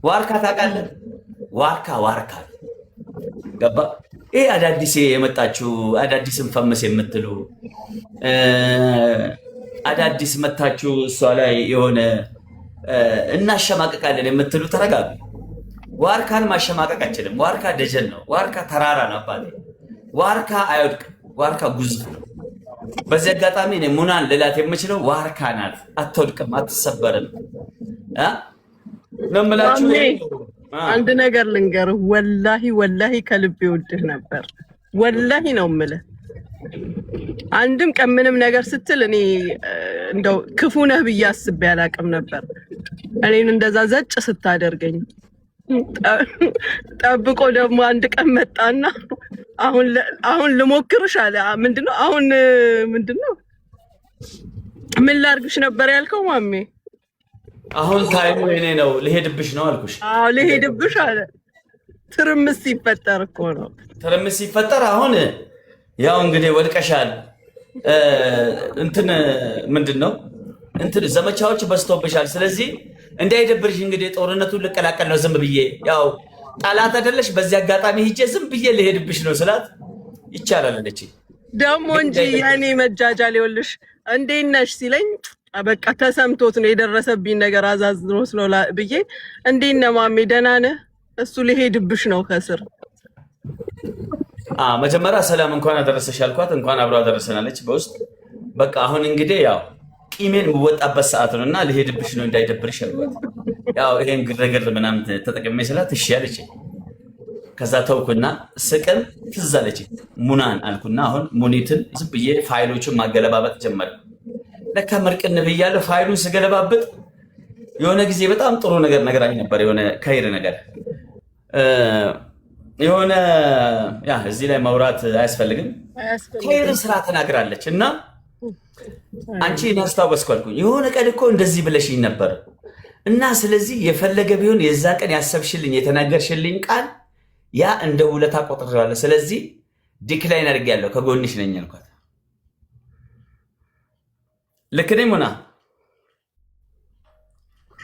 ዋርካ ታውቃለህ? ዋርካ ገባ። ይሄ አዳዲስ የመጣችሁ አዳዲስን ፈመስ የምትሉ አዳዲስ መታችሁ እሷ ላይ የሆነ እናሸማቀቃለን የምትሉ ተረጋጉ። ዋርካን ማሸማቀቅ አይችልም። ዋርካ ደጀን ነው። ዋርካ ተራራ ነው። አባቴ ዋርካ አይወድቅም። ዋርካ ጉዝፍ ነው። በዚህ አጋጣሚ እኔ ሙናን ልላት የምችለው ዋርካ ናት። አትወድቅም፣ አትሰበርም ነው የምላችሁ። አንድ ነገር ልንገርህ፣ ወላሂ ከልቤ ወድህ ነበር። ወላሂ ነው የምልህ። አንድም ቀን ምንም ነገር ስትል እኔ እንደው ክፉ ነህ ብዬ አስቤ አላቅም ነበር። እኔን እንደዛ ዘጭ ስታደርገኝ ጠብቆ ደግሞ አንድ ቀን መጣና አሁን ልሞክርሽ አለ። ምንድነው አሁን ምንድነው ምን ላርግሽ ነበር ያልከው ማሜ? አሁን ታይሙ የኔ ነው፣ ልሄድብሽ ነው አልኩሽ። አዎ ልሄድብሽ አለ። ትርምስ ሲፈጠር እኮ ነው። ትርምስ ሲፈጠር አሁን ያው እንግዲህ ወድቀሻል። እንትን ምንድነው እንትን ዘመቻዎች በዝተውብሻል። ስለዚህ እንዳይደብርሽ እንግዲህ ጦርነቱን ልቀላቀል ነው ዝም ብዬ። ያው ጣላት አይደለሽ፣ በዚህ አጋጣሚ ሂጄ ዝም ብዬ ልሄድብሽ ነው ስላት ይቻላል አለች። ደግሞ እንጂ ያኔ መጃጃል ይኸውልሽ እንዴት ነሽ ሲለኝ በቃ ተሰምቶት ነው የደረሰብኝ ነገር አዛዝኖት ነው ብዬ እንዴት ነህ ማሜ ደህና ነህ? እሱ ልሄድብሽ ነው ከስር። መጀመሪያ ሰላም እንኳን አደረሰሽ አልኳት። እንኳን አብሮ አደረሰናለች በውስጥ በቃ አሁን እንግዲህ ያው ቂሜን የምወጣበት ሰዓት ነው እና ልሄድብሽ ነው እንዳይደብርሽ አልኳት። ያው ይሄን ግርግር ምናምን ተጠቅሜ ስላት እሺ አለች። ከዛ ተውኩና ስቅም ትዝ አለች። ሙናን አልኩና አሁን ሙኒትን ዝም ብዬ ፋይሎችን ማገለባበጥ ጀመረ። ለካ መርቅን ብያለሁ። ፋይሉን ስገለባበጥ የሆነ ጊዜ በጣም ጥሩ ነገር ነገራኝ ነበር። የሆነ ከይር ነገር የሆነ ያ እዚህ ላይ ማውራት አያስፈልግም። ከይር ስራ ተናግራለች እና አንቺ እናስታወስኩ አልኩኝ። የሆነ ቀን እኮ እንደዚህ ብለሽኝ ነበር እና ስለዚህ የፈለገ ቢሆን የዛ ቀን ያሰብሽልኝ የተናገርሽልኝ ቃል ያ እንደ ውለታ ቆጥሬዋለሁ። ስለዚህ ዲክላይን አድርጌያለሁ፣ ከጎንሽ ነኝ አልኳት። ልክ ነኝ ሙና?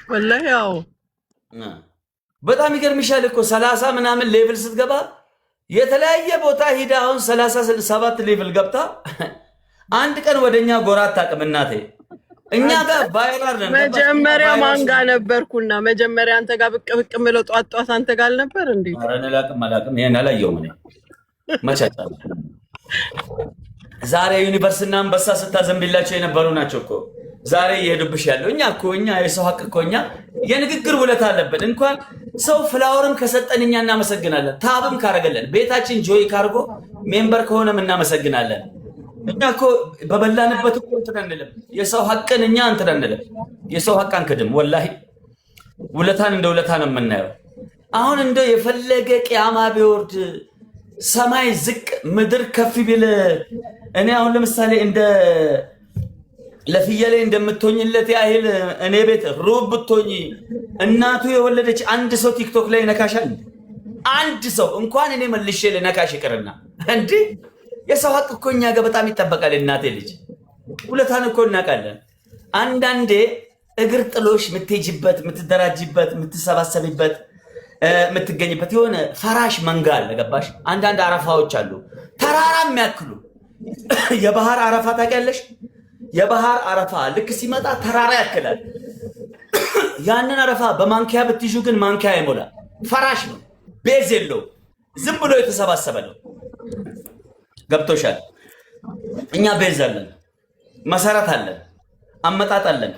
ወላሂ ያው በጣም ይገርምሻል እኮ 30 ምናምን ሌቭል ስትገባ የተለያየ ቦታ ሂዳ አሁን 37 ሌቭል ገብታ አንድ ቀን ወደኛ ጎራ አታውቅም እናቴ። እኛ ጋር ቫይራል ነን። መጀመሪያ ማን ጋር ነበርኩና መጀመሪያ አንተ ጋር ብቅ ምለው ጧት አንተ ጋር አልነበር እንዴ? ኧረ እኔ አላውቅም። ይሄን አላየሁም እኔ መቻቻል። ዛሬ ዩኒቨርስና አንበሳ ስታዘንብላቸው የነበሩ ናቸው እኮ ዛሬ እየሄዱብሽ ያለው። እኛ የሰው ሀቅ እኮ እኛ የንግግር ውለታ አለብን። እንኳን ሰው ፍላወርም ከሰጠን እኛ እናመሰግናለን። ታብም ካረገለን ቤታችን ጆይ ካርጎ ሜምበር ከሆነም እናመሰግናለን። እኛ እኮ በበላንበት እኮ እንትን አንልም። የሰው ሀቅን እኛ እንትን አንልም። የሰው ሀቅ አንክድም። ወላሂ ውለታን እንደ ውለታ ነው የምናየው። አሁን እንደው የፈለገ ቅያማ ቢወርድ ሰማይ ዝቅ ምድር ከፍ ቢል እኔ አሁን ለምሳሌ እንደ ለፍየሌ እንደምትሆኝለት ያህል እኔ ቤት ሩብ ብትሆኝ እናቱ የወለደች አንድ ሰው ቲክቶክ ላይ ነካሻል። አንድ ሰው እንኳን እኔ መልሼ ልነካሽ ይቅርና እንዴ የሰው ሀቅ እኮ እኛ ጋር በጣም ይጠበቃል። እናቴ ልጅ ውለታን እኮ እናውቃለን። አንዳንዴ እግር ጥሎሽ የምትሄጂበት፣ የምትደራጅበት፣ የምትሰባሰቢበት፣ የምትገኝበት የሆነ ፈራሽ መንጋ አለ። ገባሽ? አንዳንድ አረፋዎች አሉ ተራራ የሚያክሉ የባህር አረፋ ታውቂያለሽ? የባህር አረፋ ልክ ሲመጣ ተራራ ያክላል። ያንን አረፋ በማንኪያ ብትይዙ ግን ማንኪያ አይሞላም። ፈራሽ ነው፣ ቤዝ የለው፣ ዝም ብሎ የተሰባሰበ ነው። ገብቶሻል? እኛ ቤዝ አለን፣ መሰረት አለን፣ አመጣጥ አለን፣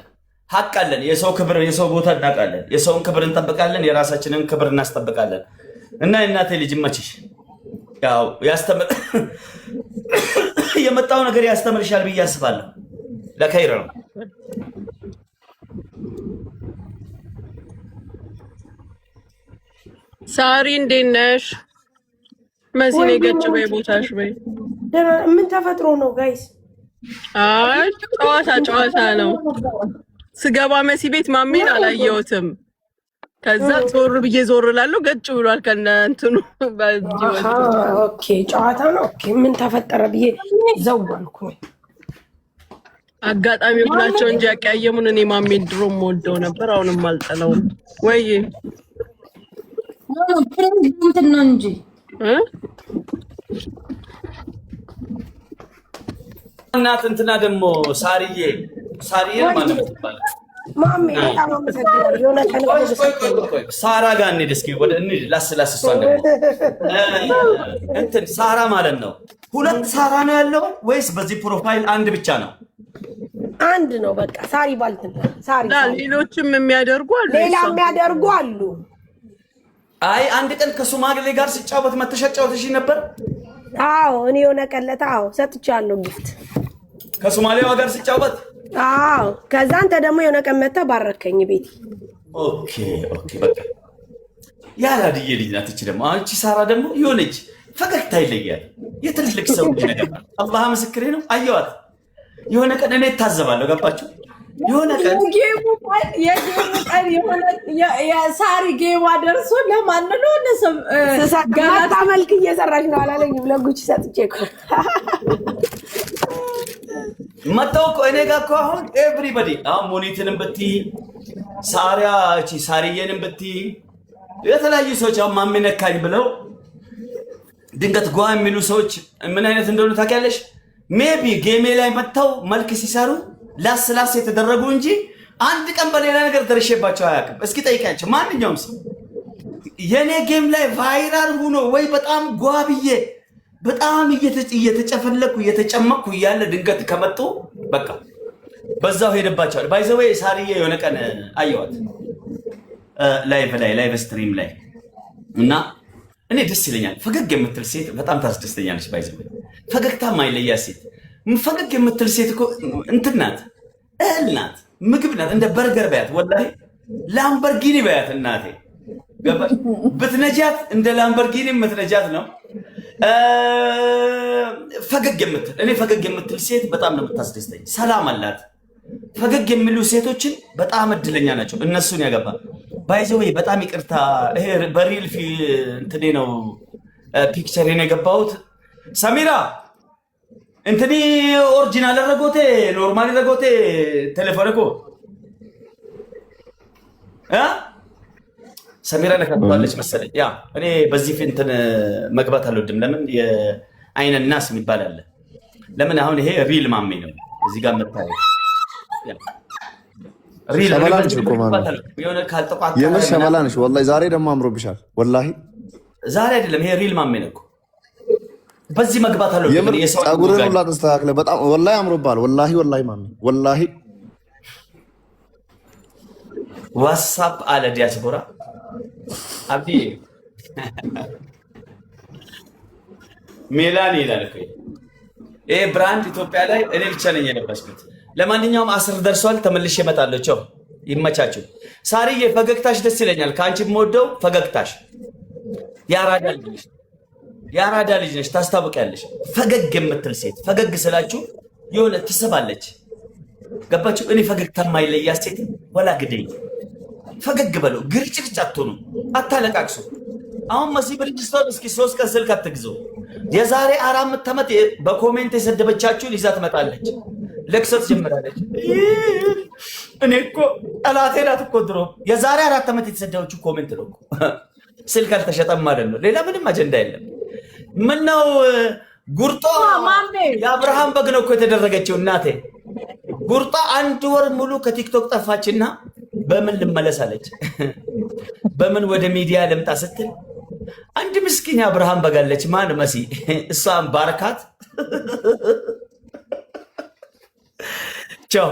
ሀቅ አለን። የሰው ክብር የሰው ቦታ እናውቃለን። የሰውን ክብር እንጠብቃለን፣ የራሳችንን ክብር እናስጠብቃለን። እና እናቴ ልጅ መችሽ ያው የመጣው ነገር ያስተምርሻል ብዬ አስባለሁ። ለከይር ነው። ሳሪ እንዴት ነሽ? መሲኔ ገጭ በይ ቦታሽ በይ። ምን ተፈጥሮ ነው ጋይስ? አይ ጨዋታ ነው። ስገባ መሲ ቤት ማሜን አላየሁትም። ከዛ ዞር ብዬ ዞር እላለሁ፣ ገጭ ብሏል ከነ እንትኑ። ኦኬ ጨዋታ ነው። ኦኬ ምን ተፈጠረ ብዬ ዘዋልኩ። አጋጣሚዎች ናቸው እንጂ ያቀያየሙን። እኔ ማሜን ድሮም ወልደው ነበር፣ አሁንም አልጠላውም። ወይ ፕሬዝዳንት ነው እንጂ እናት እንትና ደግሞ ሳርዬ ማለት ነው ትባል ማሜ በጣም አመሰግናለሁ። የሆነ ቀን ሳራ ጋር እንሂድ እስኪ ወደ እንሂድ ላስላስ እሷን ደግሞ እንትን ሳራ ማለት ነው። ሁለት ሳራ ነው ያለው ወይስ በዚህ ፕሮፋይል አንድ ብቻ ነው? አንድ ነው በቃ ሳሪ ባልትና ሳሪ። ሌሎችም የሚያደርጉ አሉ፣ ሌላ የሚያደርጉ አሉ። አይ አንድ ቀን ከሶማሌ ጋር ሲጫወት መተሻጫወትሽ ነበር? አዎ እኔ የሆነ ቀለታ ሰጥቻለሁ ጊፍት ከሶማሌዋ ጋር ሲጫወት። አዎ ከዛ አንተ ደግሞ የሆነ ቀን መተህ ባረከኝ ቤቲ። ኦኬ በቃ ያላድዬ ልጅ ናት እቺ ደግሞ። አንቺ ሳራ ደግሞ የሆነች ፈገግታ ይለያል፣ የትልቅ ሰው ልጅ ነገር። አላህ ምስክሬ ነው። አየዋት የሆነ ቀን እኔ እታዘባለሁ። ገባችሁ? የሆነ ቀን የጌሙ ቀን የሆነ የሳሪ ጌማ ደርሶ ለማን ነው ለሰም ጋታ መልክ እየሰራች ነው አላለኝም። ለጉቺ ሰጥቼ እኮ መጣው እኮ እኔ ጋር እኮ አሁን ኤቭሪባዲ አሁን ሞኒትንም ብትይ ሳርዬንም ብትይ የተለያዩ ሰዎች አሁን ማሚነካኝ ብለው ድንገት ጓ የሚሉ ሰዎች ምን አይነት እንደሆኑ ታውቂያለሽ? ሜቢ ጌሜ ላይ መጥተው መልክ ሲሰሩ ላስላስ የተደረጉ እንጂ አንድ ቀን በሌላ ነገር ደርሼባቸው አያውቅም። እስኪ ጠይቂያቸው ማንኛውም ሰው የኔ ጌም ላይ ቫይራል ሆኖ ወይ በጣም ጓብዬ በጣም እየተጨፈለኩ እየተጨመቅኩ እያለ ድንገት ከመጡ በቃ በዛው ሄደባቸዋል። ባይ ዘ ዌይ ሳርዬ የሆነ ቀን አየዋት ላይቭ ስትሪም ላይ እና እኔ ደስ ይለኛል። ፈገግ የምትል ሴት በጣም ታስደስተኛለች። ባይ ዘ ዌይ ፈገግታ ማይለያ ሴት ፈገግ የምትል ሴት እኮ እንትን ናት፣ እህል ናት፣ ምግብ ናት። እንደ በርገር በያት፣ ወላሂ ላምበርጊኒ በያት እናቴ። ብትነጃት እንደ ላምበርጊኒ የምትነጃት ነው። ፈገግ የምትል ሴት በጣም ነው የምታስደስተኝ። ሰላም አላት። ፈገግ የሚሉ ሴቶችን በጣም እድለኛ ናቸው። እነሱን ያገባ ባይዘዌ በጣም ይቅርታ፣ ይሄ በሪል እንትኔ ነው ፒክቸሬን የገባሁት። ሰሚራ እንትኒ ኦሪጂናል ረጎቴ ኖርማል ረጎቴ ቴሌፎን እኮ ሰሚራ ነካባለች መሰለኝ። ያ እኔ በዚህ እንትን መግባት አልወድም። ለምን የአይነ ናስ የሚባል አለ። ለምን አሁን ይሄ ሪል ማሜ ነው እዚህ ጋር የምታየው ሪል የሆነ ካልተቋጣ የምር ሸመላ ነሽ። ወላሂ ዛሬ ደግሞ አምሮብሻል። ወላሂ ዛሬ አይደለም ይሄ ሪል ማሜ ነው እኮ በዚህ መግባት አልወድም። የምር ፀጉርን ሁላ ተስተካክለ በጣም ወላሂ አምሮብሃል። ወላሂ ማሜ ወላሂ ዋትስአፕ አለ ዲያስፖራ አብዲ ሜላን ይላል እኮ ይሄ ብራንድ ኢትዮጵያ ላይ እኔ ብቻ ነኝ የለበስኩት። ለማንኛውም 10 ደርሷል። ተመልሼ እመጣለሁ። ቻው፣ ይመቻችሁ። ሳርዬ ፈገግታሽ ደስ ይለኛል። ከአንቺ የምወደው ፈገግታሽ። የአራዳ ልጅ ነሽ፣ ታስታውቂያለሽ። ፈገግ የምትል ሴት ፈገግ ስላችሁ የሆነ ትስባለች። ገባችሁ? እኔ ፈገግታ ማይለያ ሴት ወላ ግደኝ። ፈገግ በለው፣ ግርጭርጭ አትሆኑ፣ አታለቃቅሱ። አሁን መሲ ብርጅስቶን እስኪ 3 ቀን ስልክ አትግዙ። የዛሬ 4 ዓመት በኮሜንት የሰደበቻችሁን ይዛ ትመጣለች። ለክሰት ጀምራለች። እኔ እኮ ጠላቴ ናት እኮ ድሮ። የዛሬ 4 ዓመት የተሰደበችው ኮሜንት ነው እኮ። ስልክ አልተሸጠም ማለት ነው። ሌላ ምንም አጀንዳ የለም። ምነው ጉርጧ የአብርሃም በግ ነው እኮ የተደረገችው። እናቴ ጉርጧ 1 ወር ሙሉ ከቲክቶክ ጠፋችና በምን ልመለሳለች? በምን ወደ ሚዲያ ልምጣ ስትል አንድ ምስኪን የአብርሃም በግ አለች። ማን መሲ? እሷን ባርካት። ቻው